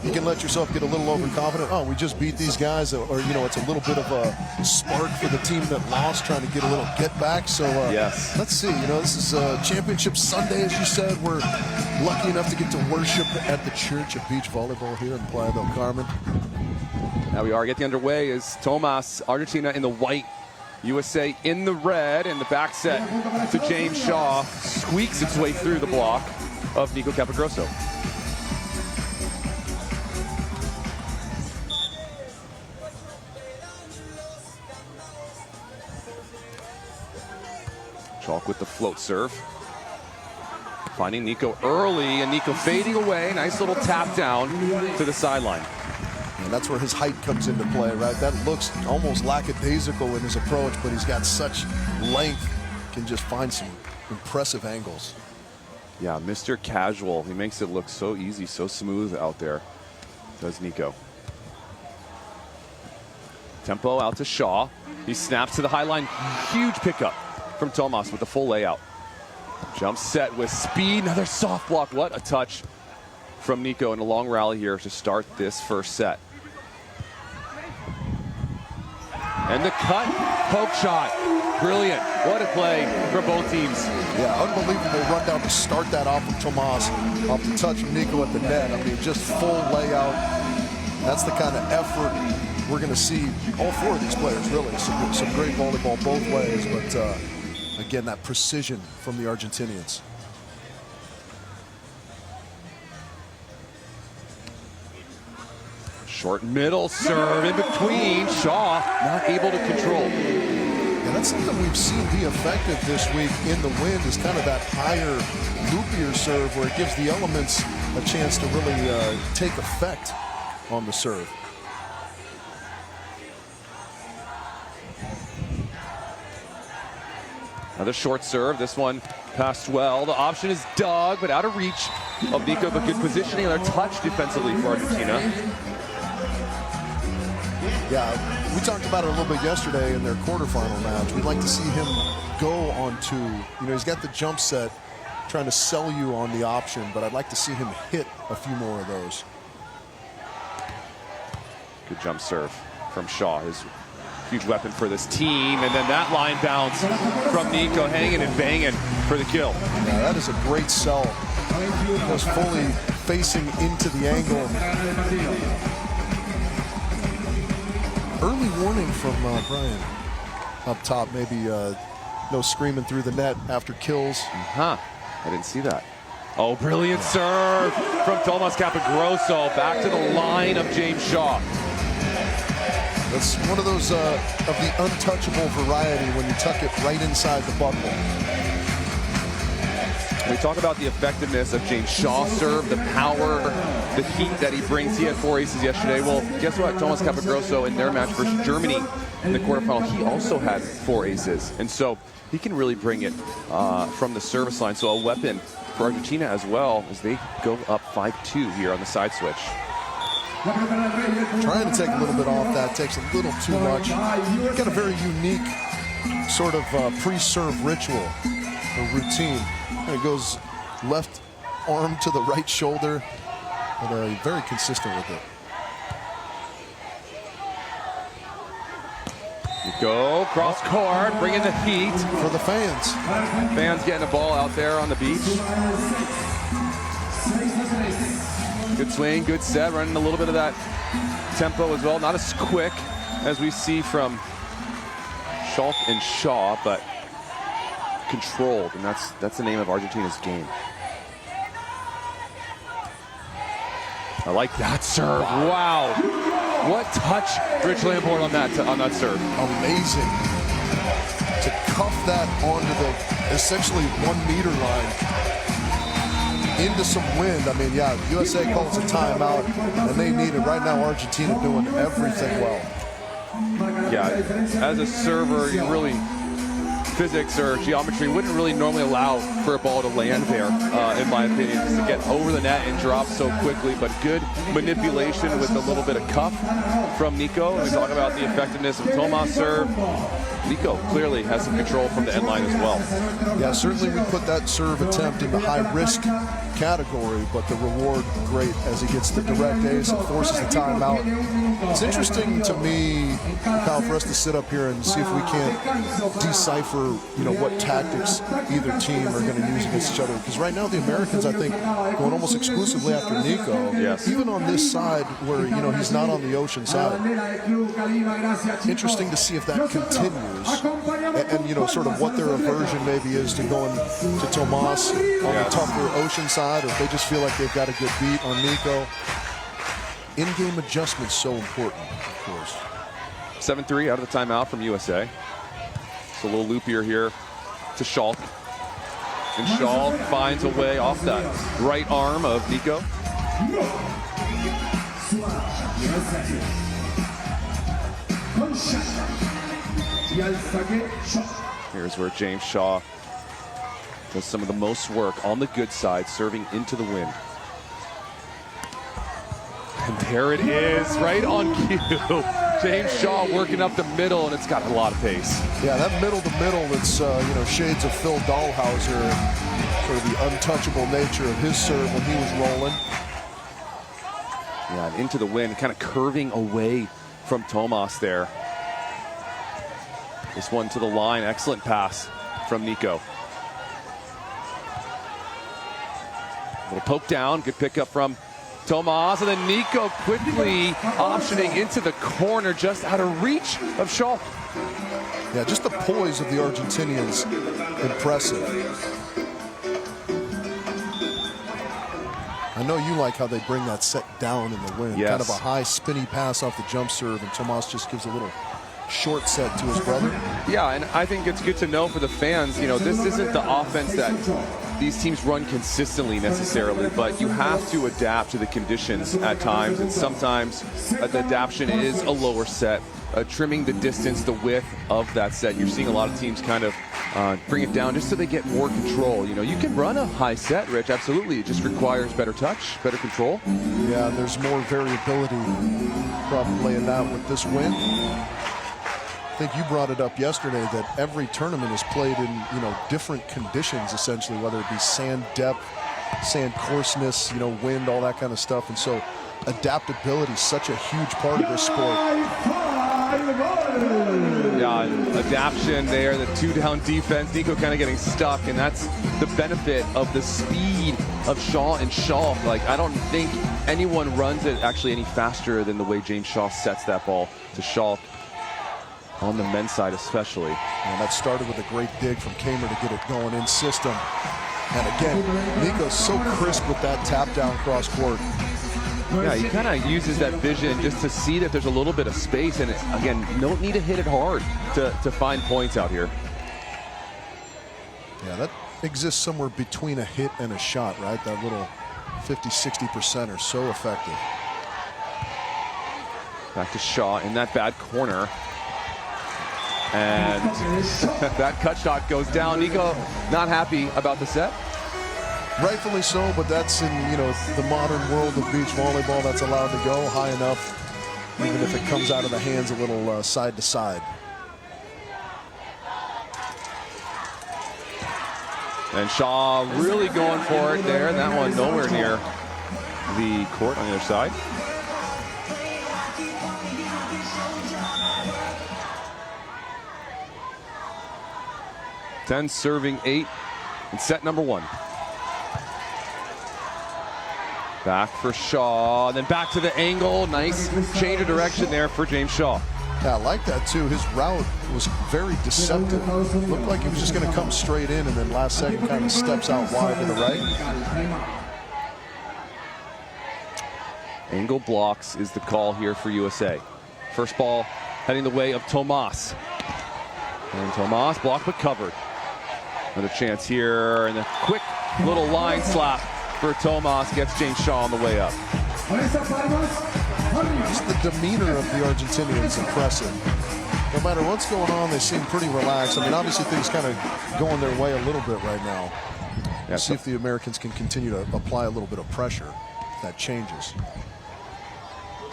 you can let yourself get a little overconfident. Oh, we just beat these guys, or you know, it's a little bit of a spark for the team that lost, trying to get a little get back. So yes, let's see. You know, this is Championship Sunday, as you said. We're lucky enough to get to worship at the Church of Beach Volleyball here in Playa del Carmen. Now we are getting underway as Tomas, Argentina in the white, USA in the red, and the back set to James Shaw squeaks its way through the block of Nico Capogrosso. Schalk with the float serve. Finding Nico early, and Nico fading away. Nice little tap down to the sideline. And that's where his height comes into play, right? That looks almost lackadaisical in his approach, but he's got such length, can just find some impressive angles. Yeah, Mr. Casual. He makes it look so easy, so smooth out there, does Nico. Tempo out to Shaw. He snaps to the high line. Huge pickup from Tomas with the full layout. Jump set with speed. Another soft block. What a touch from Nico in a long rally here to start this first set. And the cut, poke shot. Brilliant. What a play for both teams. Yeah, unbelievable run down to start that off of Tomas, off the touch of Nico at the net. I mean, just full layout. That's the kind of effort we're going to see all four of these players, really. Some great volleyball both ways, but again, that precision from the Argentinians. Short middle serve in between. Shaw not able to control. Yeah, that's something we've seen be effective this week in the wind, is kind of that higher, loopier serve where it gives the elements a chance to really take effect on the serve. Another short serve. This one passed well. The option is dug, but out of reach of Nico, but good positioning. Another touch defensively for Argentina. Yeah, we talked about it a little bit yesterday in their quarterfinal match. We'd like to see him go onto, you know, he's got the jump set trying to sell you on the option, but I'd like to see him hit a few more of those. Good jump serve from Shaw, his huge weapon for this team. And then that line bounce from Nico, hanging and banging for the kill. Yeah, that is a great sell. Just fully facing into the angle. Early warning from Brian up top. Maybe no screaming through the net after kills. I didn't see that. Oh, brilliant serve from Tomas Capogrosso. Back to the line of James Shaw. That's one of those of the untouchable variety when you tuck it right inside the buckle. We talk about the effectiveness of James Shaw's serve, the power, the heat that he brings. He had 4 aces yesterday. Well, guess what? Tomas Capogrosso in their match versus Germany in the quarterfinal, he also had 4 aces. And so he can really bring it from the service line. So a weapon for Argentina as well as they go up 5-2 here on the side switch. Trying to take a little bit off that, takes a little too much. Got a very unique sort of pre-serve ritual or routine. And it goes left arm to the right shoulder, and very consistent with it. You go cross court, bringing the heat for the fans. Fans getting the ball out there on the beach. Good swing, good set, running a little bit of that tempo as well. Not as quick as we see from Schalk and Shaw, but controlled, and that's the name of Argentina's game. I like that serve. Wow. What touch, Rich Lambourne, on that serve. Amazing. To cuff that onto the essentially 1 meter line into some wind. I mean, yeah, USA calls a timeout, and they need it. Right now, Argentina doing everything well. Yeah, as a server, you really, physics or geometry wouldn't really normally allow for a ball to land there, in my opinion, just to get over the net and drop so quickly. But good manipulation with a little bit of cuff from Nico. And we talk about the effectiveness of Tomas' serve. Nico clearly has some control from the end line as well. Yeah, certainly we put that serve attempt into high-risk category, but the reward great as he gets the direct ace and forces the timeout. It's interesting to me, Kyle, for us to sit up here and see if we can't decipher, what tactics either team are going to use against each other. Because right now the Americans, I think, going almost exclusively after Nico. Yes. Even on this side where, he's not on the ocean side. Interesting to see if that continues. And sort of what their aversion maybe is to going to Tomas on the tougher ocean side, or if they just feel like they've got a good beat on Nico. In-game adjustments so important, of course. 7-3 out of the timeout from USA. It's a little loopier here to Schalk. And Schalk finds a way off that right arm of Nico. Here's where James Shaw does some of the most work on the good side, serving into the wind. And there it is, right on cue. James Shaw working up the middle, and it's got a lot of pace. Yeah, that middle to middle, it's shades of Phil Dahlhauser and sort of the untouchable nature of his serve when he was rolling. Yeah, and into the wind, kind of curving away from Tomas there. This one to the line, excellent pass from Nico. Little poke down, good pickup from Tomas, and then Nico quickly optioning into the corner, just out of reach of Schalk. Yeah, just the poise of the Argentinians, impressive. I know you like how they bring that set down in the wind. Yes. Kind of a high spinny pass off the jump serve, and Tomas just gives a little short set to his brother. Yeah, and I think it's good to know for the fans, this isn't the offense that these teams run consistently necessarily, but you have to adapt to the conditions at times, and sometimes the adaptation is a lower set, trimming the distance, the width of that set. You're seeing a lot of teams kind of bring it down just so they get more control. You can run a high set, Rich, absolutely. It just requires better touch, better control. Yeah, and there's more variability probably in that with this win. I think you brought it up yesterday that every tournament is played in, different conditions, essentially, whether it be sand depth, sand coarseness, wind, all that kind of stuff. And so adaptability is such a huge part of this sport. Yeah, adaptation there, the two-down defense. Nico kind of getting stuck, and that's the benefit of the speed of Shaw and Schalk. Like, I don't think anyone runs it actually any faster than the way James Shaw sets that ball to Schalk. On the men's side especially. And that started with a great dig from Kamer to get it going in system. And again, Nico's so crisp with that tap down cross court. Yeah, he kind of uses that vision just to see that there's a little bit of space. And again, don't need to hit it hard to find points out here. Yeah, that exists somewhere between a hit and a shot, right? That little 50-60% are so effective. Back to Shaw in that bad corner. And that cut shot goes down. Nico not happy about the set. Rightfully so, but that's in, the modern world of beach volleyball. That's allowed to go high enough, even if it comes out of the hands a little side to side. And Shaw really going for it there. That one nowhere near the court on the other side. Ten serving 8 in set number 1. Back for Shaw, and then back to the angle. Nice change of direction there for James Shaw. Yeah, I like that too. His route was very deceptive. Looked like he was just going to come straight in, and then last second kind of steps out wide to the right. Angle blocks is the call here for USA. First ball heading the way of Tomas. And Tomas blocked but covered. Another chance here, and a quick little line slap for Tomas gets James Shaw on the way up. Just the demeanor of the Argentinians impressive. No matter what's going on, they seem pretty relaxed. I mean, obviously things kind of going their way a little bit right now. Yeah, see if the Americans can continue to apply a little bit of pressure. That changes.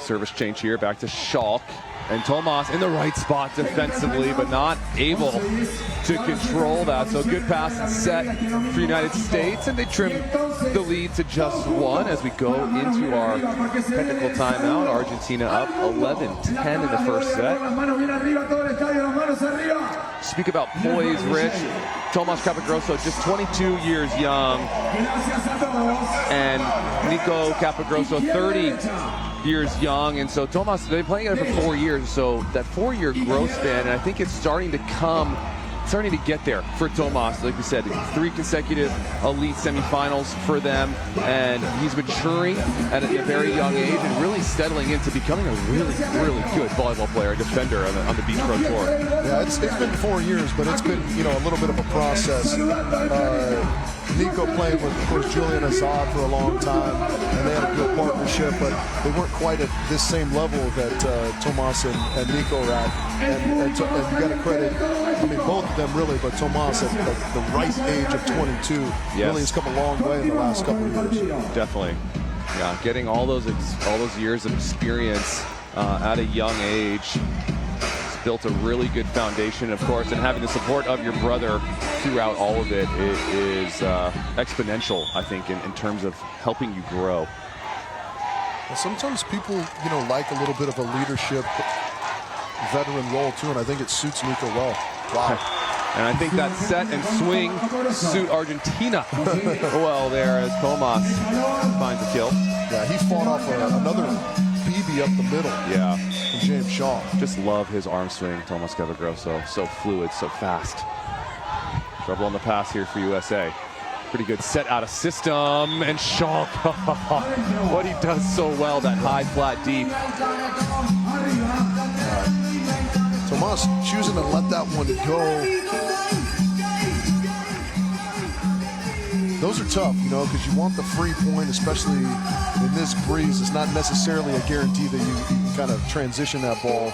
Service change here, back to Schalk. And Tomas in the right spot defensively, but not able to control that. So good pass and set for United States, and they trim the lead to just 1 as we go into our technical timeout. Argentina up 11-10 in the first set. Speak about poise, Rich. Tomas Capogrosso, just 22 years young, and Nico Capogrosso, 30 years young. And so Tomas, they've been playing it for 4 years, so that 4-year growth span, and I think it's starting to get there for Tomas. Like we said, 3 consecutive elite semifinals for them, and he's maturing at a very young age and really settling into becoming a really, really good volleyball player, a defender on the Beach Pro Tour. Yeah, it's been 4 years, but it's been, you know, a little bit of a process. Nico playing with, of course, Julian Azad for a long time, and they had a good partnership, but they weren't quite at this same level that Tomas and Nico are at. And you got to credit, I mean, both of them really, but Tomas at the right age of 22 really has come a long way in the last couple of years. Definitely, yeah, getting all those years of experience at a young age. Built a really good foundation, of course, and having the support of your brother throughout all of it is exponential, I think, in terms of helping you grow. Well, sometimes people, you know, like a little bit of a leadership veteran role too, and I think it suits Nico well. Wow. And I think that set and swing suit Argentina well there as Tomas finds a kill. Yeah, he fought off another BB up the middle. Yeah. From James Shaw. Just love his arm swing, Tomas Capogrosso. So fluid, so fast. Trouble on the pass here for USA. Pretty good set out of system, and Schalk, what he does so well, that high, flat, deep. Tomas choosing to let that one go. Those are tough, you know, because you want the free point, especially in this breeze. It's not necessarily a guarantee that you can kind of transition that ball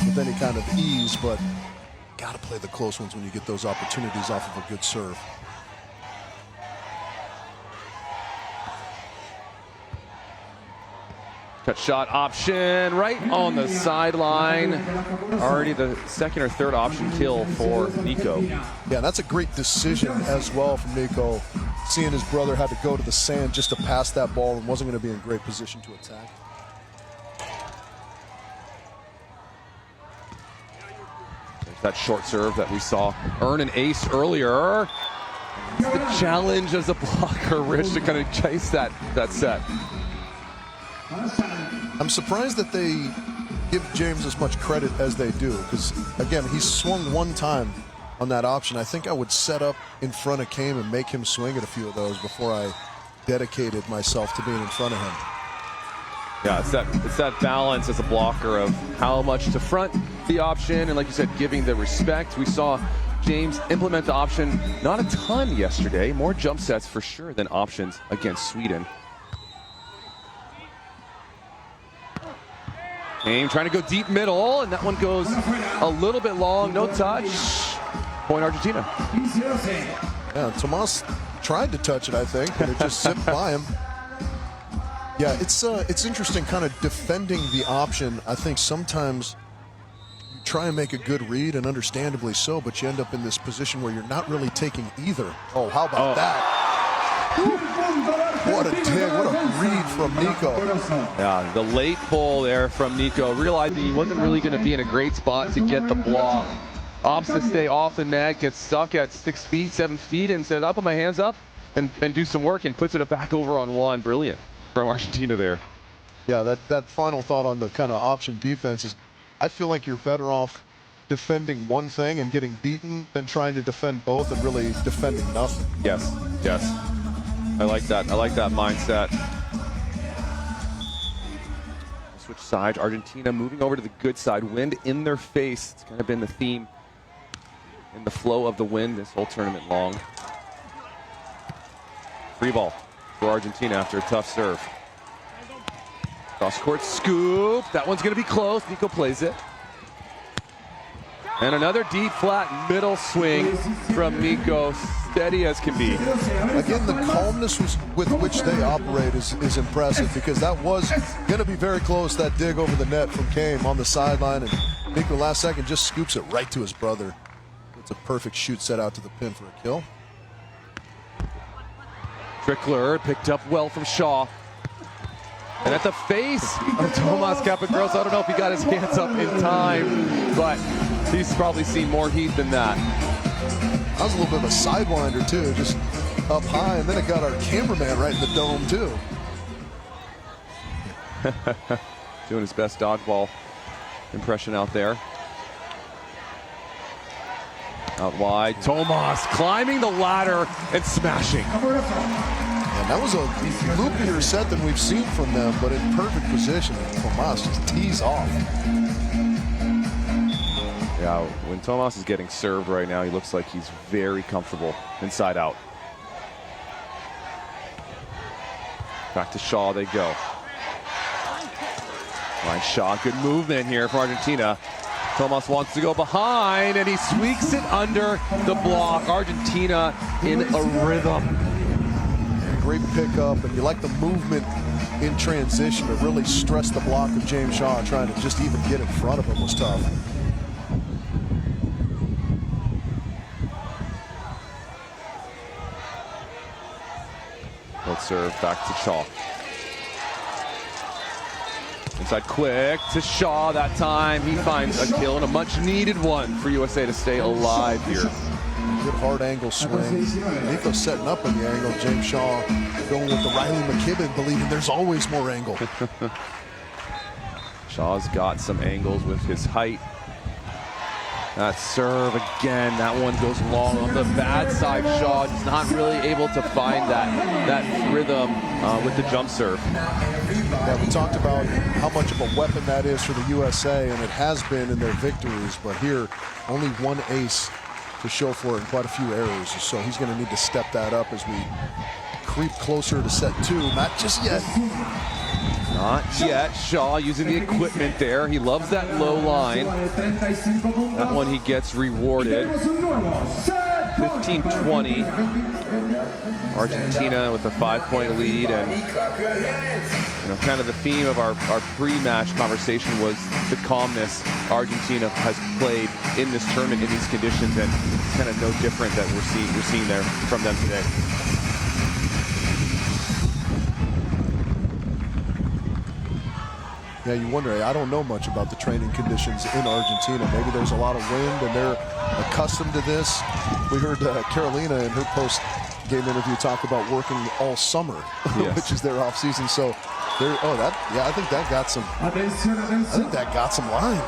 with any kind of ease, but got to play the close ones when you get those opportunities off of a good serve. Cut shot option right on the sideline. Already the second or third option kill for Nico. Yeah, that's a great decision as well from Nico. Seeing his brother had to go to the sand just to pass that ball and wasn't going to be in great position to attack. That short serve that we saw earn an ace earlier. The challenge as a blocker, Rich, to kind of chase that set. I'm surprised that they give James as much credit as they do, because, again, he's swung one time on that option. I think I would set up in front of Kame and make him swing at a few of those before I dedicated myself to being in front of him. Yeah, it's that balance as a blocker of how much to front the option, and like you said, giving the respect. We saw James implement the option not a ton yesterday, more jump sets for sure than options against Sweden. Kame trying to go deep middle, and that one goes a little bit long, no touch. Point Argentina. Yeah, Tomas tried to touch it, I think, but it just zipped by him. Yeah, it's interesting kind of defending the option. I think sometimes you try and make a good read, and understandably so, but you end up in this position where you're not really taking either. Oh, how about that? What a dig, what a read from Nico. Yeah, the late pull there from Nico, realizing he wasn't really going to be in a great spot to get the block. Opts to stay off the net, gets stuck at 6 feet, 7 feet, and said, I'll put my hands up and do some work, and puts it back over on one. Brilliant from Argentina there. Yeah, that final thought on the kind of option defense is, I feel like you're better off defending one thing and getting beaten than trying to defend both and really defending nothing. Yes, yes. I like that. I like that mindset. Switch sides. Argentina moving over to the good side. Wind in their face. It's kind of been the theme in the flow of the wind this whole tournament long. Free ball for Argentina after a tough serve. Cross court scoop. That one's going to be close. Nico plays it. And another deep flat middle swing from Nico. steady as can be. Again, the calmness with which they operate is impressive, because that was going to be very close, that dig over the net from Kame on the sideline, and Nico last second just scoops it right to his brother. It's a perfect shoot set out to the pin for a kill. Trickler picked up well from Shaw. And at the face of Tomas Capogrosso, I don't know if he got his hands up in time, but he's probably seen more heat than that. That was a little bit of a sidewinder too, just up high, and then it got our cameraman right in the dome too. Doing his best dodgeball impression out there. Out wide, Tomas climbing the ladder and smashing. And that was a loopier set than we've seen from them, but in perfect position. Tomas just tees off. Yeah, when Tomas is getting served right now, he looks like he's very comfortable inside out. Back to Shaw they go. Ryan Shaw, good movement here for Argentina. Tomas wants to go behind, and he sweeps it under the block. Argentina in a rhythm. Great pickup, and you like the movement in transition to really stress the block of James Shaw. Trying to just even get in front of him was tough. Let's serve back to Shaw. Inside quick to Shaw that time. He finds a kill, and a much needed one for USA to stay alive here. Good hard angle swing. Nico setting up in the angle. James Shaw going with the Riley McKibben, believing there's always more angle. Shaw's got some angles with his height. That serve again, that one goes long on the bad side. Shaw is not really able to find that rhythm with the jump serve. Yeah, we talked about how much of a weapon that is for the USA, and it has been in their victories, but here, only one ace to show for it and quite a few errors. So he's going to need to step that up as we creep closer to set two. Not just yet. Not yet. Shaw using the equipment there. He loves that low line. That one he gets rewarded. 15-20. Argentina with a 5-point lead, and kind of the theme of our pre-match conversation was the calmness Argentina has played in this tournament in these conditions, and it's kind of no different that we're seeing there from them today. Yeah, you wonder, I don't know much about the training conditions in Argentina. Maybe there's a lot of wind and they're accustomed to this. We heard Carolina in her post-game interview talk about working all summer, yes. Which is their off-season. So, I think that got some. I think that got some line.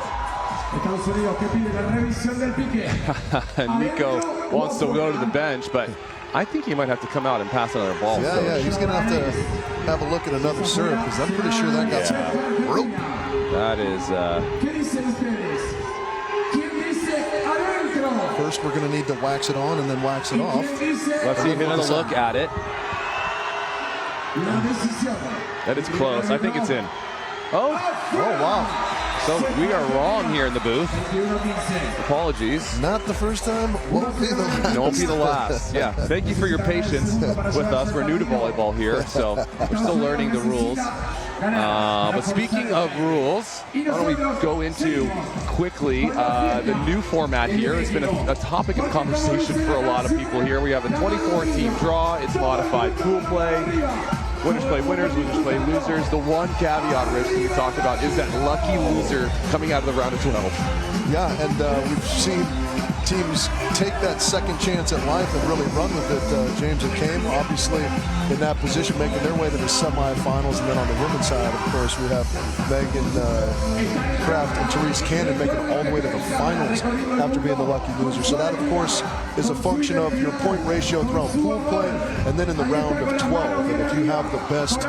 Nico wants to go to the bench, but I think he might have to come out and pass another ball. Yeah, he's going to have a look at another serve, because I'm pretty sure that got some rope. That is. First, we're going to need to wax it on and then wax it off. Let's see another look at it. That is close. I think it's in. Oh, wow. So we are wrong here in the booth. Apologies. Not the first time, won't be the last. Won't be the last. Yeah, thank you for your patience with us. We're new to volleyball here, so we're still learning the rules. But speaking of rules, why don't we go into quickly the new format here. It's been a topic of conversation for a lot of people here. We have a 24-team draw. It's modified pool play. Winners play winners, losers play losers. The one caveat, Rich, that we talked about is that lucky loser coming out of the round of 12. Yeah, and we've seen teams take that second chance at life and really run with it. James and Kame, obviously, in that position, making their way to the semifinals. And then on the women's side, of course, we have Megan Kraft and Therese Cannon making it all the way to the finals after being the lucky loser. So that, of course, is a function of your point ratio throughout pool play and then in the round of 12. And if you have the best,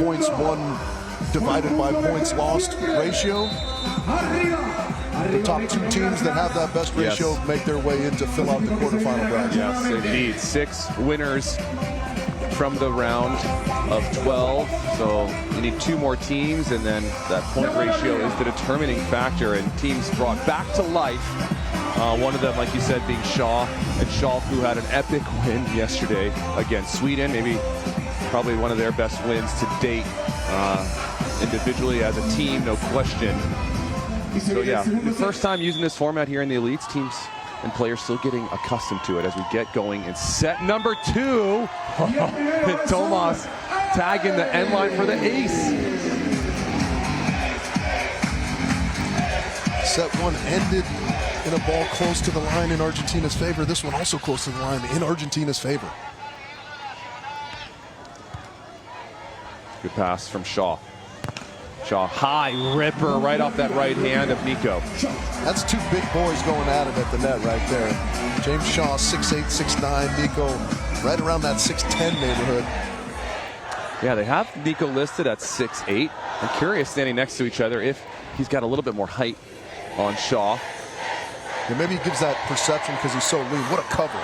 points won divided by points lost ratio, the top two teams that have that best ratio make their way in to fill out the quarterfinal bracket. Yes, indeed. 6 winners from the round of 12. So you need 2 more teams, and then that point ratio is the determining factor. And teams brought back to life One of them, like you said, being Shaw and Schalk, who had an epic win yesterday against Sweden. Maybe probably one of their best wins to date. Individually, as a team, no question. So yeah, the first time using this format here in the elites. Teams and players still getting accustomed to it as we get going in set number 2. Tomas tagging the end line for the ace. Set 1 ended in a ball close to the line in Argentina's favor. This one also close to the line in Argentina's favor. Good pass from Shaw. Shaw, high ripper right off that right hand of Nico. That's 2 big boys going at it at the net right there. James Shaw, 6'8", 6'9". Nico right around that 6'10" neighborhood. Yeah, they have Nico listed at 6'8". I'm curious, standing next to each other, if he's got a little bit more height on Shaw. And maybe he gives that perception because he's so lean. What a cover.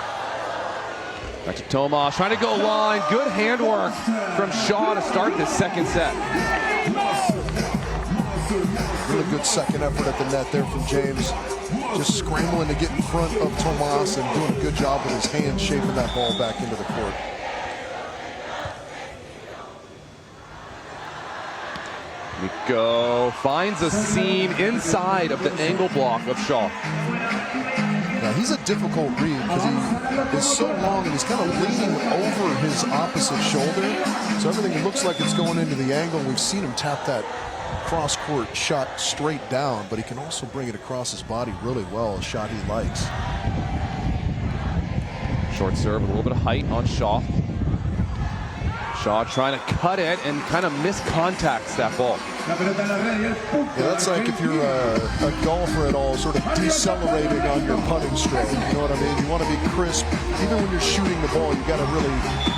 Back to Tomas, trying to go line. Good handwork from Shaw to start this second set. Really good second effort at the net there from James. Just scrambling to get in front of Tomas and doing a good job with his hands shaping that ball back into the court. Nico finds a seam inside of the angle block of Shaw. Now he's a difficult read because he is so long and he's kind of leaning over his opposite shoulder. So everything looks like it's going into the angle. We've seen him tap that cross-court shot straight down, but he can also bring it across his body really well, a shot he likes. Short serve with a little bit of height on Shaw. Shaw trying to cut it and kind of miscontacts that ball. Yeah, that's like if you're a golfer at all, sort of decelerating on your putting stroke. You know what I mean? You want to be crisp. Even when you're shooting the ball, you got to really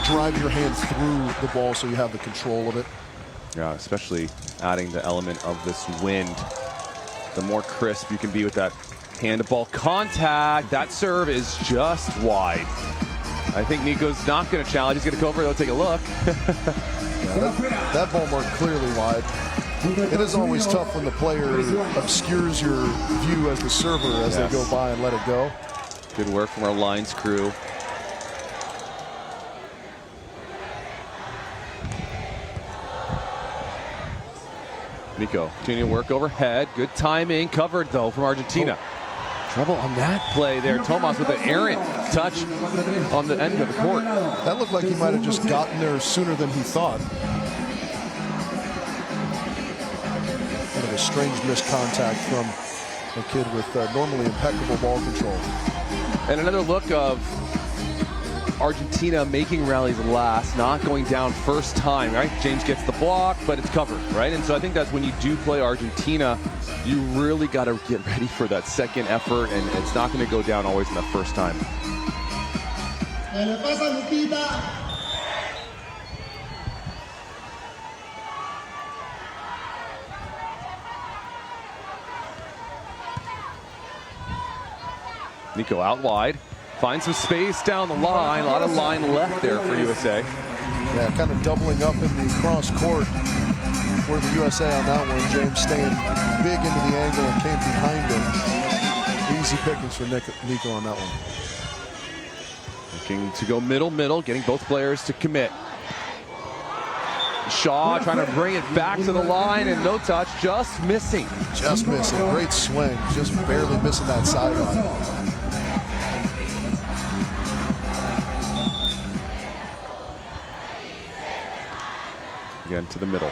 drive your hand through the ball so you have the control of it. Yeah, especially adding the element of this wind. The more crisp you can be with that hand-to-ball contact. That serve is just wide. I think Nico's not going to challenge. He's going to go over. They'll take a look. Yeah, that ball mark clearly wide. It is always tough when the player obscures your view as the server as they go by and let it go. Good work from our lines crew. Nico, continuing to work overhead. Good timing. Covered, though, from Argentina. Trouble on that play there. Tomas with an errant touch on the end of the court. That looked like he might have just gotten there sooner than he thought. Kind of a strange miscontact from a kid with normally impeccable ball control. And another look of Argentina making rallies last, not going down first time, right? James gets the block, but it's covered, right? And so I think that's when you do play Argentina, you really got to get ready for that second effort, and it's not going to go down always in the first time. Nico out wide. Finds some space down the line. A lot of line left there for USA. Yeah, kind of doubling up in the cross court for the USA on that one. James staying big into the angle and came behind him. Easy pickings for Nico on that one. Looking to go middle, getting both players to commit. Shaw trying to bring it back to the line and no touch, just missing. Just missing. Great swing. Just barely missing that sideline. Again to the middle.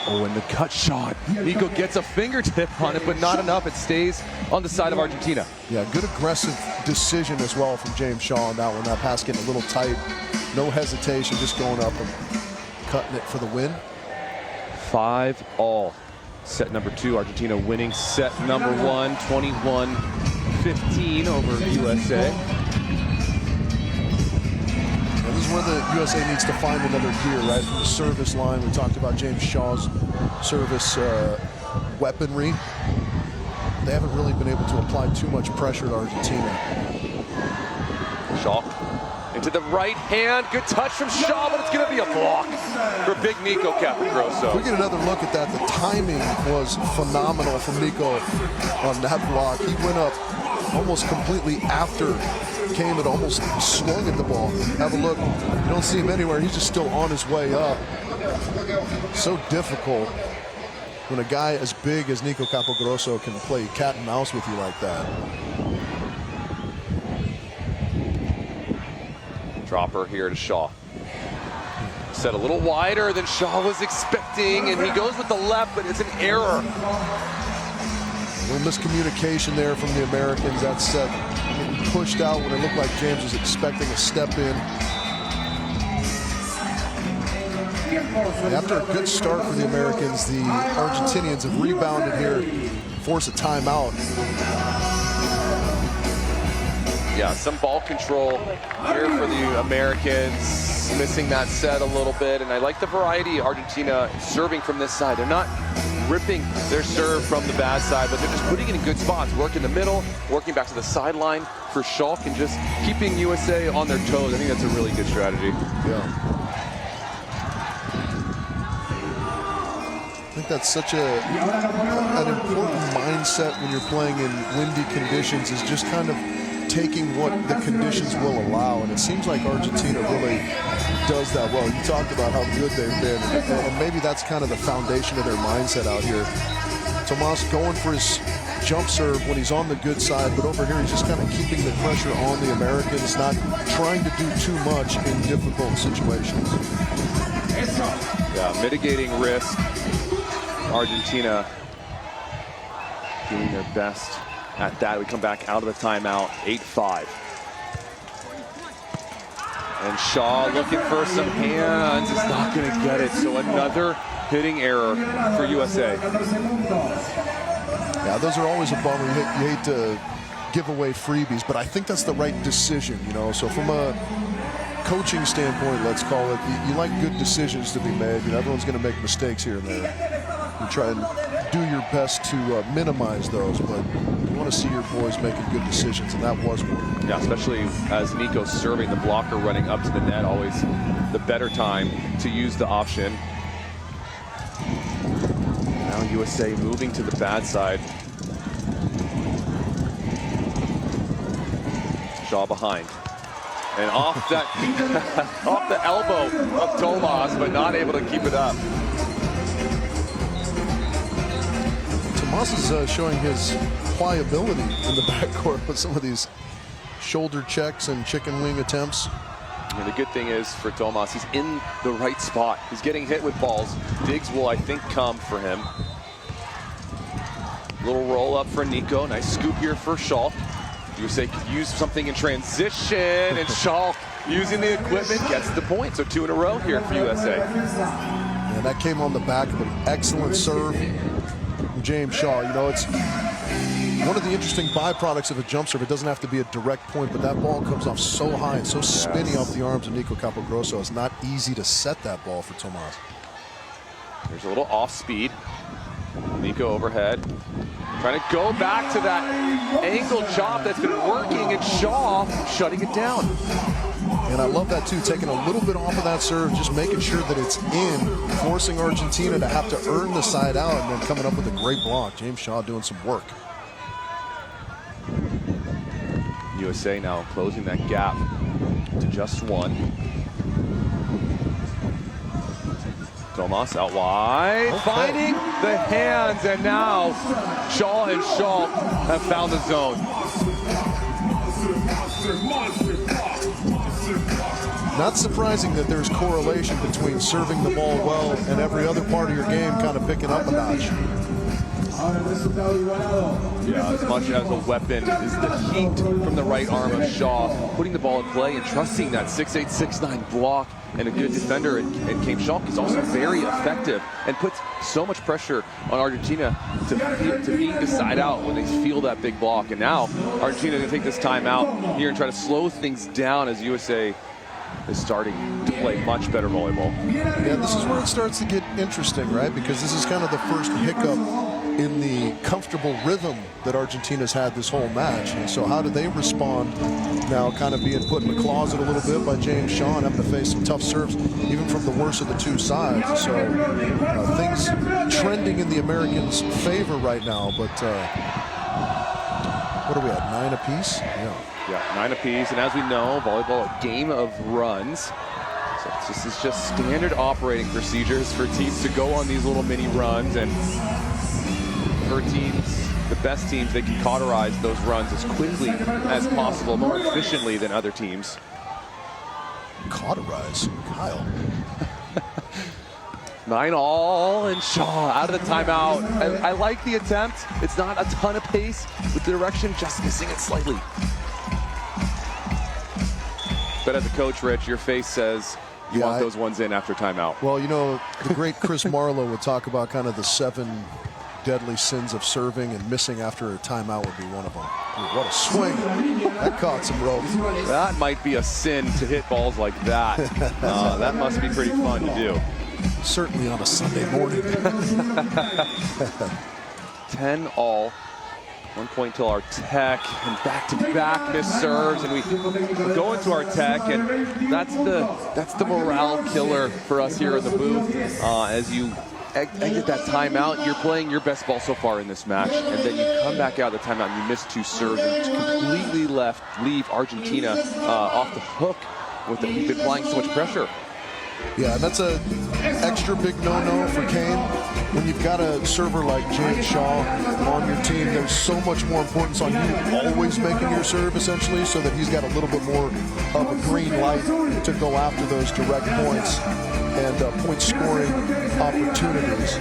Oh, and the cut shot. Nico gets a fingertip on it, but not enough. It stays on the side of Argentina. Yeah, good aggressive decision as well from James Shaw on that one. That pass getting a little tight. No hesitation, just going up and cutting it for the win. 5-all. Set number 2, Argentina winning set number 1, 21-15 over USA. This is where the USA needs to find another gear, right? From the service line, we talked about James Shaw's service weaponry. They haven't really been able to apply too much pressure to Argentina. Schalk Into the right hand, good touch from Shaw, but it's going to be a block for big Nico Capogrosso. If we get another look at that, the timing was phenomenal from Nico on that block. He went up almost completely after came and almost swung at the ball. Have a look. You don't see him anywhere. He's just still on his way up. So difficult when a guy as big as Nico Capogrosso can play cat and mouse with you like that. Dropper here to Shaw. Set a little wider than Shaw was expecting, and he goes with the left, but it's an error. A little miscommunication there from the Americans. That set getting pushed out when it looked like James was expecting a step in. After a good start for the Americans, the Argentinians have rebounded here, force a timeout. Yeah, some ball control here for the Americans, missing that set a little bit, and I like the variety Argentina serving from this side. They're not ripping their serve from the bad side, but they're just putting it in good spots, work in the middle, working back to the sideline for Schalk, and just keeping USA on their toes. I think that's a really good strategy. Yeah. I think that's such an important mindset when you're playing in windy conditions, is just kind of taking what the conditions will allow, and it seems like Argentina really does that well. You talked about how good they've been, and maybe that's kind of the foundation of their mindset out here. Tomas going for his jump serve when he's on the good side, but over here he's just kind of keeping the pressure on the Americans, not trying to do too much in difficult situations. Yeah, mitigating risk. Argentina doing their best at that. We come back out of the timeout, 8-5. And Shaw looking for some hands, is not going to get it. So another hitting error for USA. Yeah, those are always a bummer. You hate to give away freebies, but I think that's the right decision, you know. So from a coaching standpoint, let's call it, you like good decisions to be made. You know, everyone's going to make mistakes here and there. You try and do your best to minimize those, but you want to see your boys making good decisions, and that was one. Yeah, especially as Nico's serving, the blocker running up to the net, always the better time to use the option. Now USA moving to the bad side. Shaw behind. And off that off the elbow of Tomas, but not able to keep it up. Tomas is showing his pliability in the backcourt with some of these shoulder checks and chicken wing attempts. And the good thing is for Tomas, he's in the right spot. He's getting hit with balls. Digs will, I think, come for him. Little roll up for Nico. Nice scoop here for Schalk. USA could use something in transition, and Schalk using the equipment gets the point. So 2 in a row here for USA. And that came on the back of an excellent serve from James Shaw. You know, it's one of the interesting byproducts of a jump serve. It doesn't have to be a direct point, but that ball comes off so high and so spinny off the arms of Nico Capogrosso. It's not easy to set that ball for Tomas. There's a little off speed. Nico overhead. Trying to go back to that ankle chop that's been working, and Shaw shutting it down. And I love that too, taking a little bit off of that serve, just making sure that it's in, forcing Argentina to have to earn the side out, and then coming up with a great block. James Shaw doing some work. USA now closing that gap to just 1. Tomas out wide, finding the hands, and now Shaw and Schalk have found the zone. Not surprising that there's correlation between serving the ball well and every other part of your game kind of picking up a notch. Yeah, as much as a weapon is the heat from the right arm of Shaw, putting the ball in play and trusting that 6'8", 6'9" block, and a good defender. And James Schalk is also very effective and puts so much pressure on Argentina to beat the side out when they feel that big block. And now Argentina going to take this time out here and try to slow things down as USA is starting to play much better volleyball. Yeah, this is where it starts to get interesting, right? Because this is kind of the first hiccup in the comfortable rhythm that Argentina's had this whole match. And so how do they respond now, kind of being put in the closet a little bit by James Shaw, having to face some tough serves, even from the worst of the two sides. So things trending in the Americans' favor right now, but what are we at, 9 apiece? Yeah, 9 apiece, and as we know, volleyball, a game of runs. So this is just standard operating procedures for teams to go on these little mini runs, and for teams, the best teams, they can cauterize those runs as quickly as possible, more efficiently than other teams. Cauterize? Kyle. 9-all, and Shaw out of the timeout. I like the attempt. It's not a ton of pace with the direction, just missing it slightly. But as a coach, Rich, your face says you want those ones in after timeout. Well, you know, the great Chris Marlowe would talk about kind of the 7 deadly sins of serving, and missing after a timeout would be one of them. Ooh, what a swing. That caught some rope. That might be a sin to hit balls like that. That must be pretty fun to do. Certainly on a Sunday morning. 10-all. 1 point till our tech, and back-to-back missed serves, and we go into our tech, and that's the morale killer for us here in the booth. As you exit that timeout, you're playing your best ball so far in this match, and then you come back out of the timeout and you miss 2 serves and completely leave Argentina off the hook with we've been applying so much pressure. Yeah, that's a extra big no-no for Kane. When you've got a server like James Shaw on your team, there's so much more importance on you always making your serve, essentially, so that he's got a little bit more of a green light to go after those direct points and point-scoring opportunities.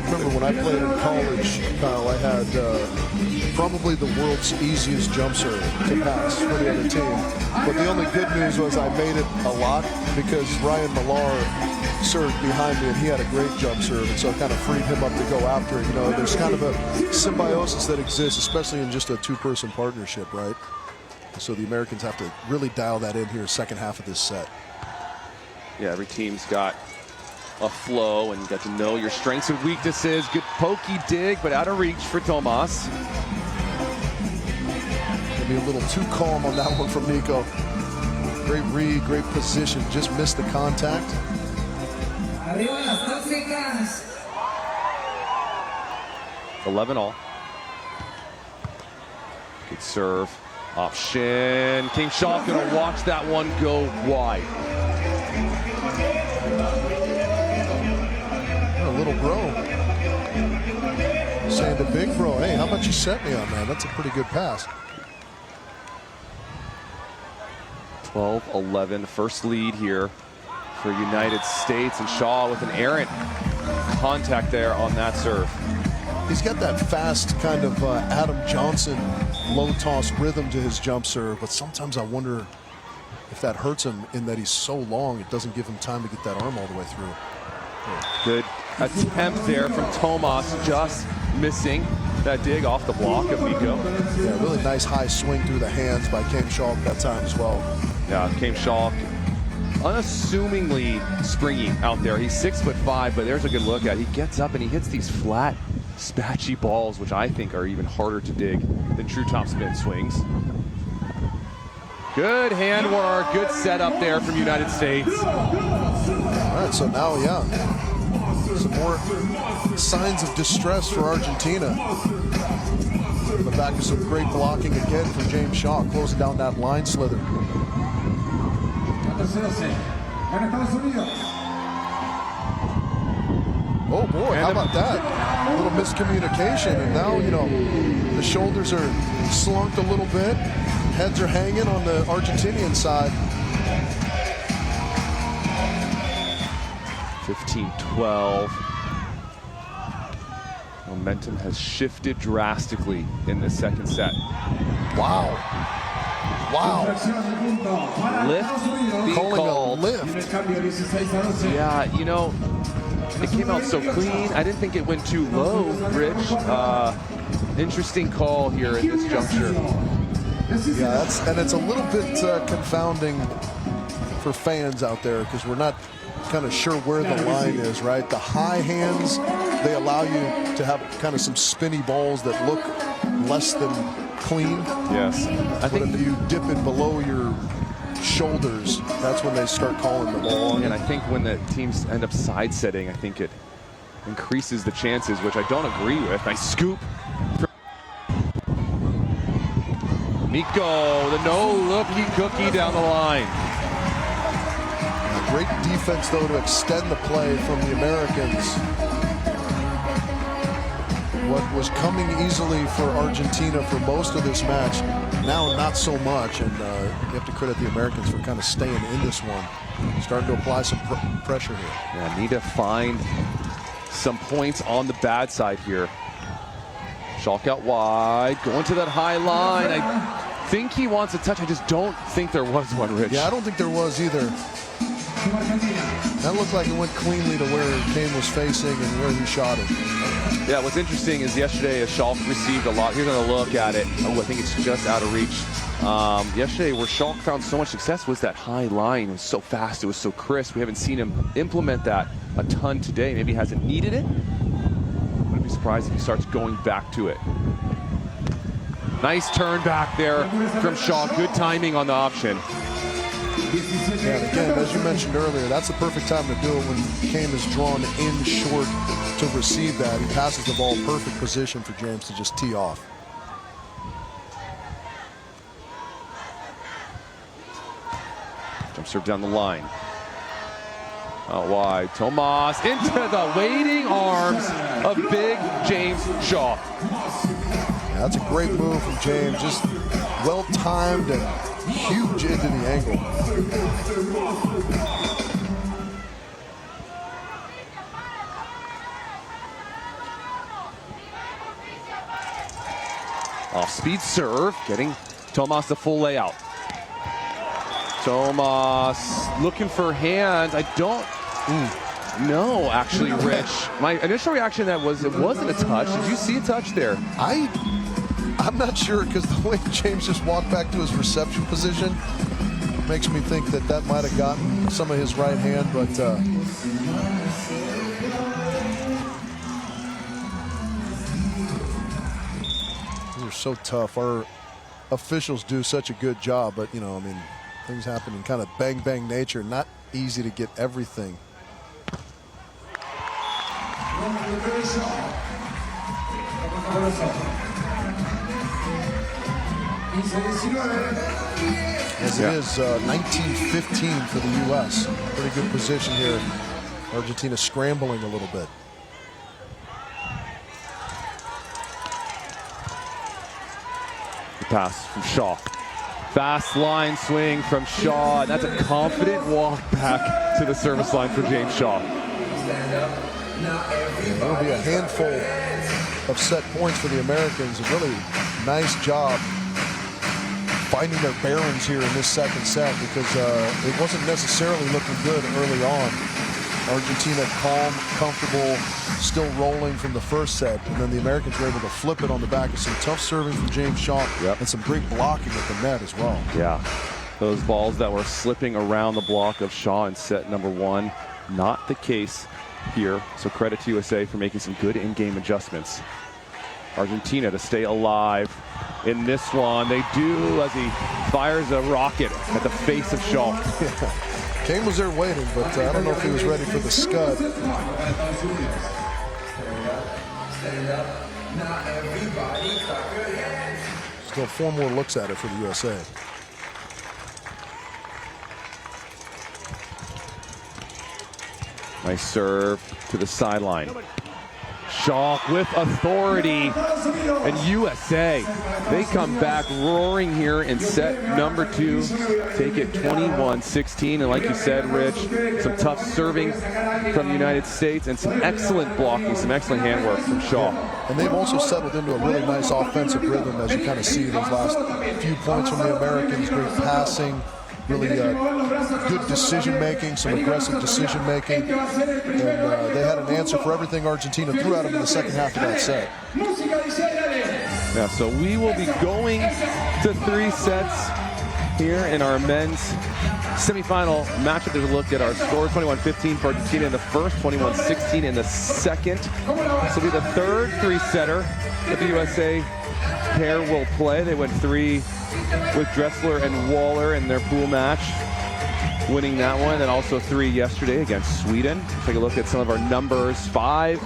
Remember when I played in college, Kyle, I had probably the world's easiest jump serve to pass for the other team. But the only good news was I made it a lot because Ryan Millar served behind me, and he had a great jump serve, and so it kind of freed him up to go after it. You know, there's kind of a symbiosis that exists, especially in just a 2-person partnership, right? So the Americans have to really dial that in here second half of this set. Yeah, every team's got a flow and get to know your strengths and weaknesses. Good pokey dig, but out of reach for Tomas. Maybe a little too calm on that one from Nico. Great read, great position, just missed the contact. 11-all. Good serve. Option. King Schalk gonna watch that one go wide. A little bro saying to big bro, hey, how about you set me on that? That's a pretty good pass. 12-11, first lead here for United States, and Shaw with an errant contact there on that serve. He's got that fast kind of Adam Johnson low toss rhythm to his jump serve, but sometimes I wonder if that hurts him in that he's so long, it doesn't give him time to get that arm all the way through. Good attempt there from Tomas, just missing that dig off the block of Nico. Yeah, really nice high swing through the hands by Kane Schalk that time as well. Yeah, Kane Schalk unassumingly springy out there. He's 6'5", but there's a good look at it. He gets up and he hits these flat, spatchy balls, which I think are even harder to dig than true top spin swings. Good handwork, good setup there from United States. All right, so now, yeah, some more signs of distress for Argentina. On the back of some great blocking again from James Shaw, closing down that line slither. Oh boy, how about that? A little miscommunication, and now, you know, the shoulders are slunked a little bit. Heads are hanging on the Argentinian side. 15-12. Momentum has shifted drastically in the second set. Wow. Wow. Lift being Calling called. a lift. Yeah, you know, it came out so clean. I didn't think it went too low, Rich. Interesting call here at this juncture. Yeah, and it's a little bit confounding for fans out there because we're not kind of sure where the line is, right? The high hands, they allow you to have kind of some spinny balls that look less than clean. Yes. I think if you dip it below your shoulders, that's when they start calling the ball. And I think when the teams end up side setting, I think it increases the chances, which I don't agree with. Nice scoop. Miko, the no-looky cookie down the line. Great defense, though, to extend the play from the Americans. What was coming easily for Argentina for most of this match, now not so much. And you have to credit the Americans for kind of staying in this one. Starting to apply some pressure here. Yeah, need to find some points on the bad side here. Schalk out wide, going to that high line. I think he wants a touch. I just don't think there was one, Rich. Yeah, I don't think there was either. That looked like it went cleanly to where Kane was facing and where he shot it. Yeah, what's interesting is yesterday Schalk received a lot. Here's another look at it. Oh, I think it's just out of reach. Yesterday where Schalk found so much success was that high line. It was so fast, it was so crisp. We haven't seen him implement that a ton today. Maybe he hasn't needed it. Wouldn't be surprised if he starts going back to it. Nice turn back there from Schalk. Good timing on the option. Yeah, and again, as you mentioned earlier, that's the perfect time to do it when Kane is drawn in short to receive that. He passes the ball, perfect position for James to just tee off. Jump serve down the line. Out wide, Tomas into the waiting arms of big James Shaw. Yeah, that's a great move from James, just well-timed and huge into the angle. Off-speed serve, getting Tomas the full layout. Tomas looking for hands. I don't know, actually, Rich. My initial reaction that was it wasn't a touch. Did you see a touch there? I'm not sure because the way James just walked back to his reception position makes me think that that might have gotten some of his right hand, but these are so tough. Our officials do such a good job, but you know, I mean, things happen in kind of bang bang nature. Not easy to get everything. As it is 19-15 for the U.S. Pretty good position here. Argentina scrambling a little bit. The pass from Shaw. Fast line swing from Shaw. And that's a confident walk back to the service line for James Shaw. That'll be a handful of set points for the Americans. A really nice job finding their bearings here in this second set because it wasn't necessarily looking good early on. Argentina calm, comfortable, still rolling from the first set, and then the Americans were able to flip it on the back of some tough serving from James Shaw and some great blocking at the net as well. Yeah, those balls that were slipping around the block of Shaw in set number one, not the case here. So credit to USA for making some good in-game adjustments. Argentina to stay alive in this one. They do as he fires a rocket at the face of Schalk. Kane was there waiting, but I don't know if he was ready for the scud. Still 4 more looks at it for the USA. Nice serve to the sideline. Schalk with authority, and USA, they come back roaring here in set number 2. Take it 21-16, and like you said, Rich, some tough serving from the United States and some excellent blocking, some excellent handwork from Shaw. And they've also settled into a really nice offensive rhythm, as you kind of see those last few points from the Americans. Great passing, really good decision-making, some aggressive decision-making. And they had an answer for everything Argentina threw at them in the second half of that set. Yeah, so we will be going to 3 sets here in our men's semifinal matchup. There's a look at our score: 21-15 for Argentina in the first, 21-16 in the second. This will be the third 3-setter that the USA pair will play. They went 3 with Dressler and Waller in their pool match, winning that one, and also 3 yesterday against Sweden. Take a look at some of our numbers. 5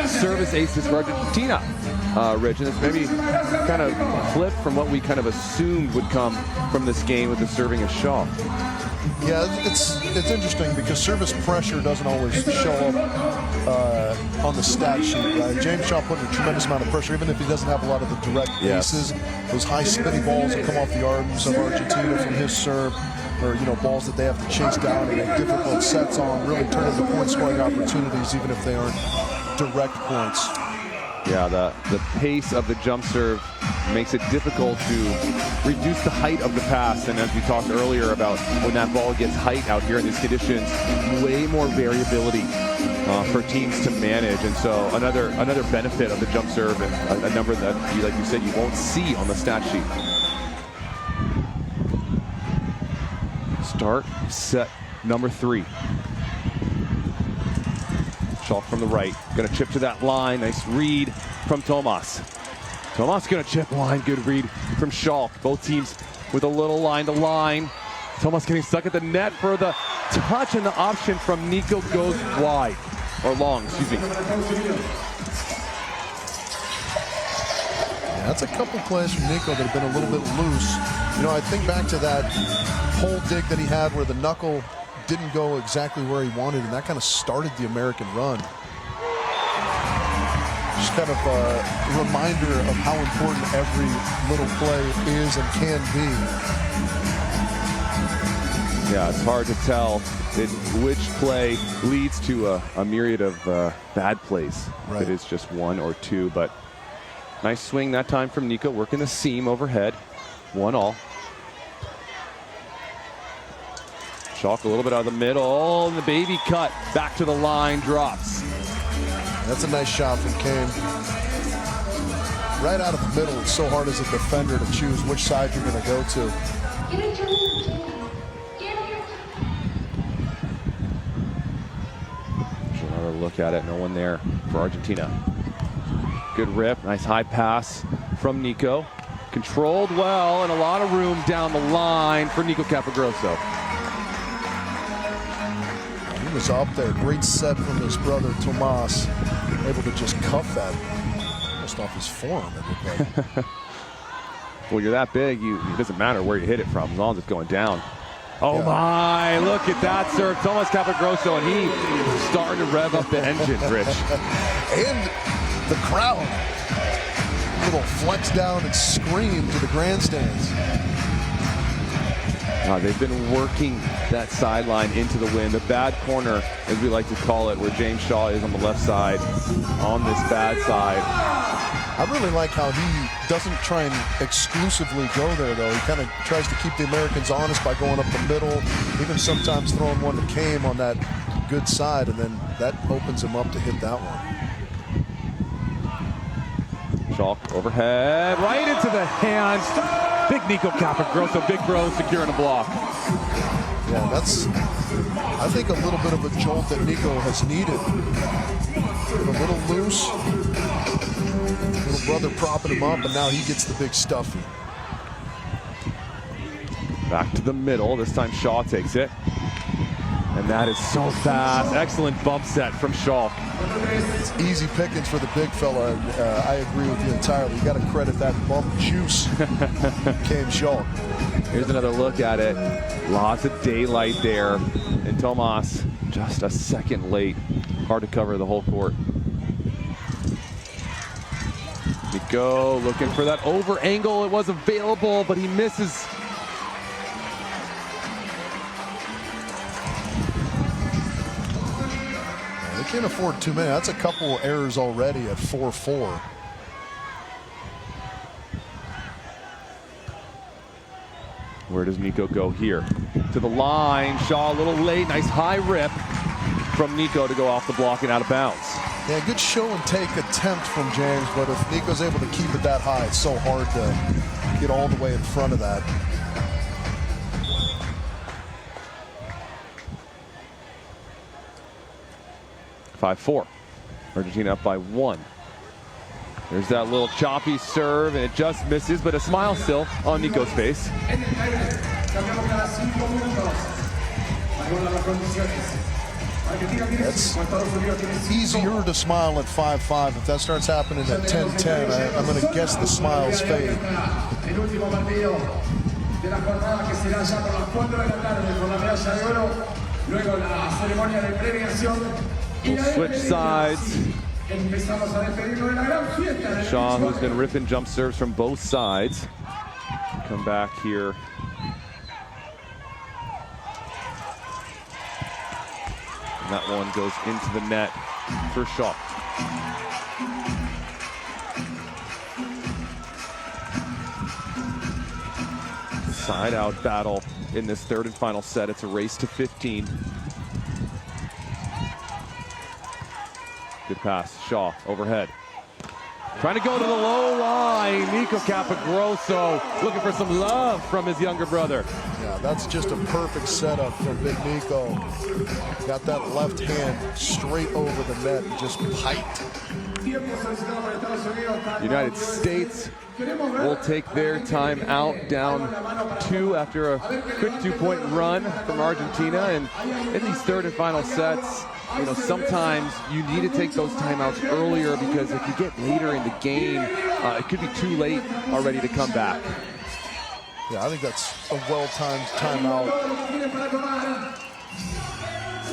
service aces for Argentina, Rich, and it's maybe kind of flipped from what we kind of assumed would come from this game with the serving of Schalk. Yeah, it's interesting because service pressure doesn't always show up on the stat sheet, right? James Schalk putting a tremendous amount of pressure, even if he doesn't have a lot of the direct aces. Those high spinny balls that come off the arms of Argentina from his serve, or balls that they have to chase down and make difficult sets on, really turn into point scoring opportunities, even if they aren't direct points. Yeah, the pace of the jump serve makes it difficult to reduce the height of the pass. And as we talked earlier about when that ball gets height out here in these conditions, way more variability for teams to manage. And so another benefit of the jump serve, and a number that, like you said, you won't see on the stat sheet. Start set number 3. Schalk from the right, gonna chip to that line. Nice read from Tomas. Tomas gonna chip line, good read from Schalk. Both teams with a little line to line. Tomas getting stuck at the net for the touch, and the option from Nico goes wide, or long, excuse me. Yeah, that's a couple plays from Nico that have been a little bit loose. I think back to that pole dig that he had where the knuckle didn't go exactly where he wanted, and that kind of started the American run. Just kind of a reminder of how important every little play is and can be. Yeah, it's hard to tell which play leads to a myriad of bad plays. Right. It is just 1 or 2, but nice swing that time from Nico, working the seam overhead. 1-all. Schalk a little bit out of the middle, and the baby cut back to the line, drops. That's a nice shot from Kane. Right out of the middle, it's so hard as a defender to choose which side you're going to go to. There's another look at it, no one there for Argentina. Good rip, nice high pass from Nico. Controlled well, and a lot of room down the line for Nico Capogrosso. He was up there. Great set from his brother, Tomas. Able to just cuff that almost off his forearm, it looked like. Well, you're that big, it doesn't matter where you hit it from, as long as it's going down. Oh my, look at that serve. Tomas Capogrosso, and he's starting to rev up the engine, Rich. And the crowd. A little flex down and scream to the grandstands. They've been working that sideline into the wind. The bad corner, as we like to call it, where James Schalk is on the left side, on this bad side. I really like how he doesn't try and exclusively go there, though. He kind of tries to keep the Americans honest by going up the middle, even sometimes throwing one to Kame on that good side, and then that opens him up to hit that one. Schalk overhead, right into the hands. Big Nico Capogrosso, big bro securing a block. Yeah, that's, I think, a little bit of a jolt that Nico has needed. A little loose. Little brother propping him up, and now he gets the big stuffy. Back to the middle. This time Schalk takes it. And that is so fast. Excellent bump set from Schalk. It's easy pickings for the big fella. I agree with you entirely. You got to credit that bump juice. Came Schalk. Here's another look at it. Lots of daylight there. And Tomas just a second late. Hard to cover the whole court. Nico looking for that over angle. It was available, but he misses. Can't afford too many. That's a couple errors already at 4-4. Where does Nico go here? To the line. Shaw a little late. Nice high rip from Nico to go off the block and out of bounds. Yeah, good show and take attempt from James, but if Nico's able to keep it that high, it's so hard to get all the way in front of that. (5-4). Argentina up by 1. There's that little choppy serve, and it just misses, but a smile still on Nico's face. That's easier to smile at 5-5. If that starts happening at 10-10, I'm going to guess the smiles fade. We'll switch sides. Shaw, who's been ripping jump serves from both sides, come back here. And that one goes into the net for Schalk. Side out battle in this third and final set. It's a race to 15. Good pass, Shaw, overhead. Trying to go to the low line. Nico Capogrosso looking for some love from his younger brother. Yeah, that's just a perfect setup from Big Nico. Got that left hand straight over the net and just piped. United States will take their time out, down 2 after a quick 2-point run from Argentina. And in these third and final sets, you know, sometimes you need to take those timeouts earlier, because if you get later in the game, it could be too late already to come back. Yeah, I think that's a well-timed timeout.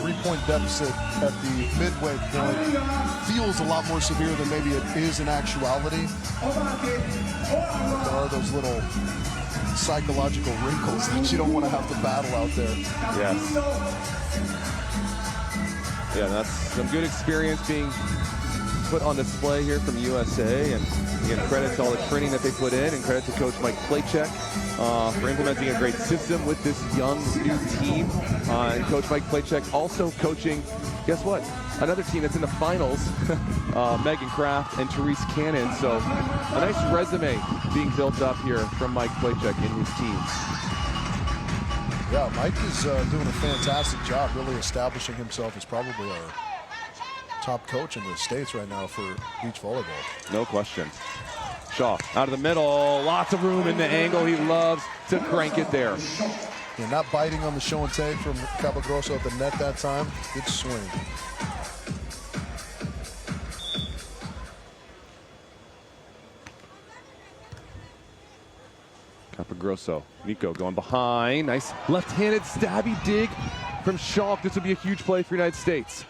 3-point deficit at the midway point feels a lot more severe than maybe it is in actuality. There are those little psychological wrinkles that you don't want to have to battle out there. Yes. Yeah, that's some good experience being put on display here from USA, and again, credit to all the training that they put in, and credit to Coach Mike Playcheck for implementing a great system with this young new team. And Coach Mike Playcheck also coaching, guess what? Another team that's in the finals, Megan Kraft and Therese Cannon. So a nice resume being built up here from Mike Playcheck and his team. Yeah, Mike is doing a fantastic job really establishing himself as probably our top coach in the States right now for beach volleyball. No question. Shaw out of the middle, lots of room in the angle. He loves to crank it there. Yeah, not biting on the show and take from Capogrosso at the net that time. Good swing. Capogrosso, Nico going behind. Nice left-handed stabby dig from Schalk. This would be a huge play for United States.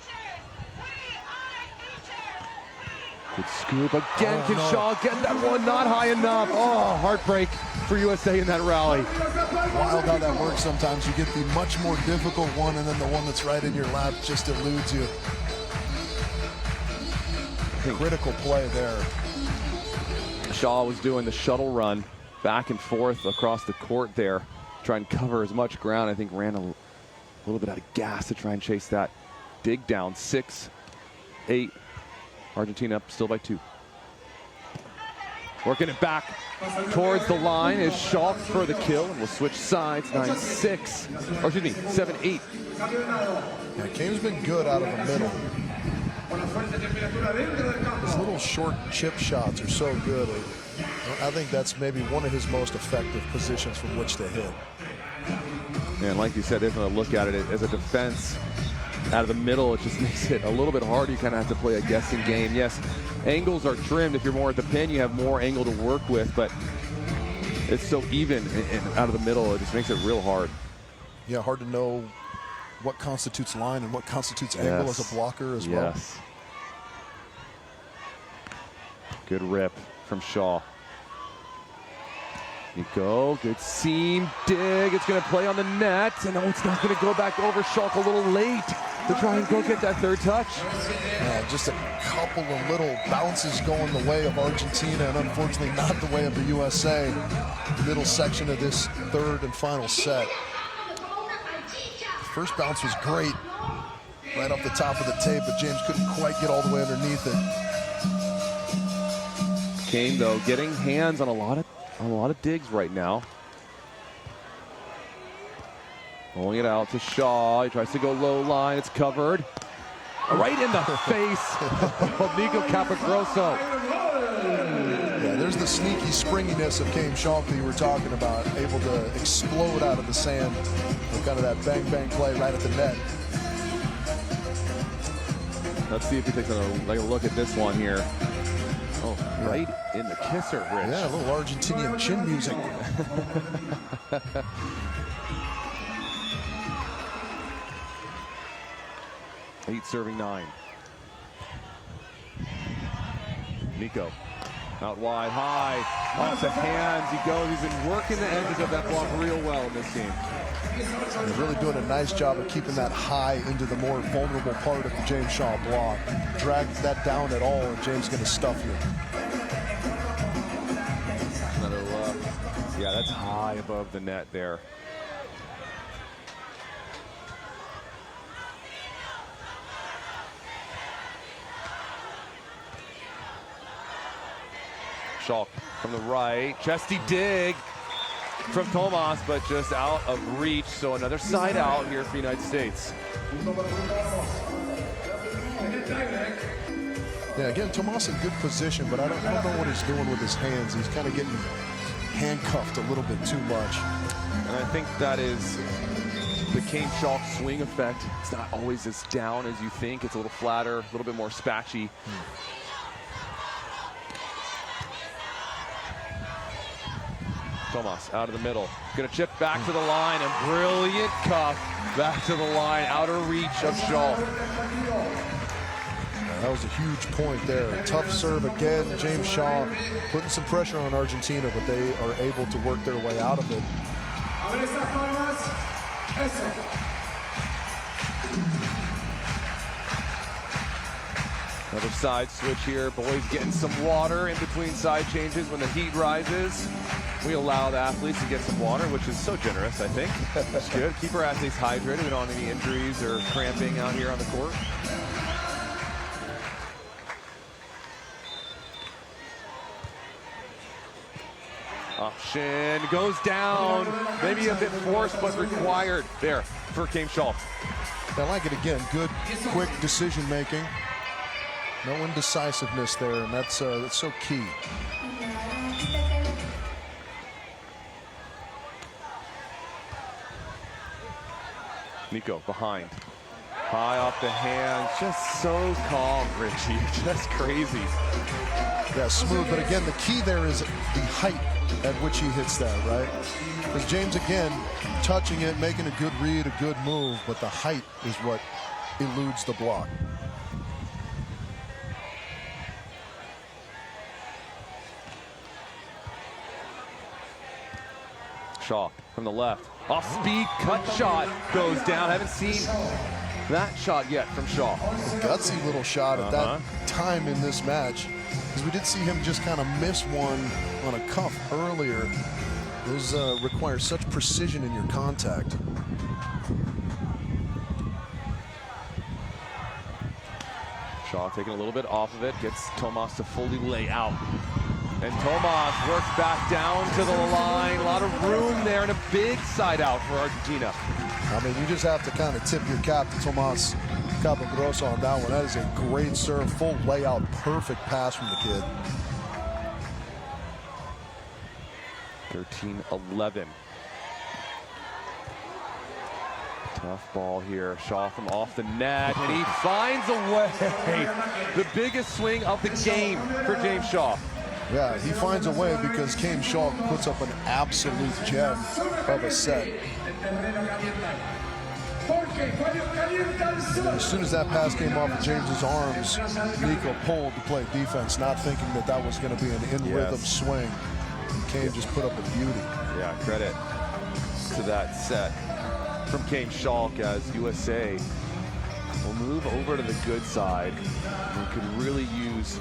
Good scoop again. Can Schalk get that one? Not high enough. Oh, heartbreak for USA in that rally. Wild how that works sometimes. You get the much more difficult one, and then the one that's right in your lap just eludes you. Critical play there. Shaw was doing the shuttle run back and forth across the court there, try and cover as much ground. I think ran a little bit out of gas to try and chase that dig down. 6-8. Argentina up still by 2. Working it back towards the line is Schalk for the kill, and we'll switch sides. 9-6, or excuse me, 7-8. Yeah, Kane's been good out of the middle. His little short chip shots are so good. I think that's maybe one of his most effective positions from which to hit. And like you said, there's going to look at it as a defense. Out of the middle, it just makes it a little bit harder. You kind of have to play a guessing game. Yes, angles are trimmed. If you're more at the pin, you have more angle to work with, but it's so even and out of the middle, it just makes it real hard. Yeah, hard to know what constitutes line and what constitutes angle as a blocker as well. Yes. Good rip from Shaw. Nico, good seam dig. It's going to play on the net, and no, it's not going to go back over. Schalk a little late to try and go get that third touch. Yeah, just a couple of little bounces going the way of Argentina, and unfortunately not the way of the USA. Middle section of this third and final set. The first bounce was great. right off the top of the tape, but James couldn't quite get all the way underneath it. Kane, though, getting hands on a lot of digs right now. Pulling it out to Shaw. He tries to go low line. It's covered. Right in the face of Nico Capogrosso. Yeah, there's the sneaky springiness of Kane Schalk that you were talking about, able to explode out of the sand with kind of that bang-bang play right at the net. Let's see if he takes a look at this one here. Oh, right in the kisser, Rich. Yeah, a little Argentinian chin music. 8 serving 9. Nico out wide, high, off the hands he goes. He's been working the edges of that block real well in this game. He's really doing a nice job of keeping that high into the more vulnerable part of the James Shaw block. Drag that down at all, and James is going to stuff you. Another look. Yeah, that's high above the net there. Schalk from the right, chesty dig from Tomas, but just out of reach. So another side out here for the United States. Yeah, again, Tomas in good position, but I don't know what he's doing with his hands. He's kind of getting handcuffed a little bit too much. And I think that is the Kane Schalk swing effect. It's not always as down as you think. It's a little flatter, a little bit more spatchy. Tomas out of the middle, gonna chip back to the line, and brilliant cuff back to the line, outer reach of Schalk. That was a huge point there. Tough serve again. James Shaw putting some pressure on Argentina, but they are able to work their way out of it. Another side switch here. Boys getting some water in between side changes when the heat rises. We allow the athletes to get some water, which is so generous, I think. That's good. Keep our athletes hydrated. We don't have any injuries or cramping out here on the court. Option goes down. Maybe a bit forced, but required there for Kane Schalk. I like it again. Good, quick decision making. No indecisiveness there, and that's so key. Nico behind. High off the hands. Just so calm, Richie. Just crazy. Yeah, smooth, but again, the key there is the height at which he hits that, right? Because James, again, touching it, making a good read, a good move, but the height is what eludes the block. Shaw from the left. Off speed, cut shot, goes down. Haven't seen that shot yet from Shaw. Gutsy little shot at that time in this match. Because we did see him just kind of miss one on a cuff earlier. Those require such precision in your contact. Shaw taking a little bit off of it, gets Tomas to fully lay out. And Tomas works back down to the line. A lot of room there and a big side out for Argentina. I mean, you just have to kind of tip your cap to Tomas Capogrosso on that one. That is a great serve, full layout, perfect pass from the kid. 13-11. Tough ball here. Shaw from off the net, and he finds a way. The biggest swing of the game for James Shaw. Yeah, he finds a way because Kane Schalk puts up an absolute gem of a set. As soon as that pass came off of James's arms, Nico pulled to play defense, not thinking that that was going to be an in-rhythm swing. And Kane just put up a beauty. Yeah, credit to that set from Kane Schalk as USA will move over to the good side and could really use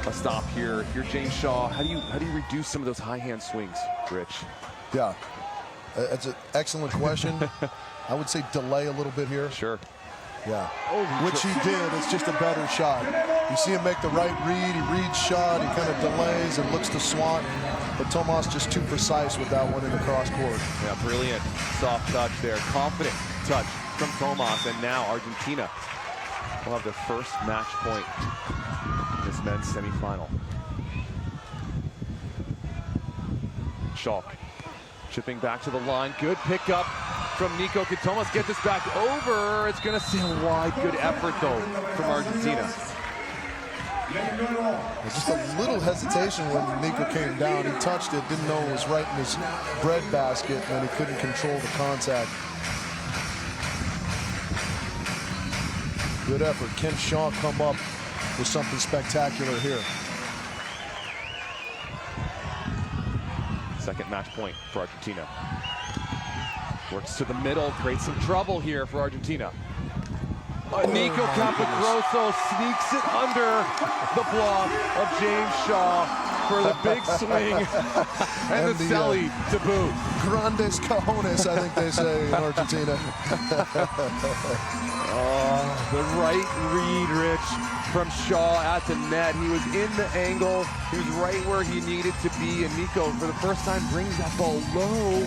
a stop here. If you're James Shaw, how do you reduce some of those high hand swings, Rich? Yeah, that's an excellent question. I would say delay a little bit here. Sure. Yeah, which he did. It's just a better shot. You see him make the right read. He reads shot. He kind of delays and looks to swat. But Tomas just too precise with that one in the cross court. Yeah, brilliant soft touch there. Confident touch from Tomas. And now Argentina will have their first match point in this men's semifinal. Schalk chipping back to the line. Good pickup from Nico. Can Tomas get this back over? It's going to sail wide. Good effort, though, from Argentina. Just a little hesitation when Nico came down. He touched it, didn't know it was right in his bread basket, and he couldn't control the contact. Good effort. Can Shaw come up with something spectacular here? Second match point for Argentina. Works to the middle, creates some trouble here for Argentina. Nico Capogrosso sneaks it under the block of James Shaw for the big swing and the celly to boot. Grandes cojones, I think they say in Argentina. The right read, Rich, from Shaw at the net. He was in the angle. He was right where he needed to be. And Nico, for the first time, brings that ball low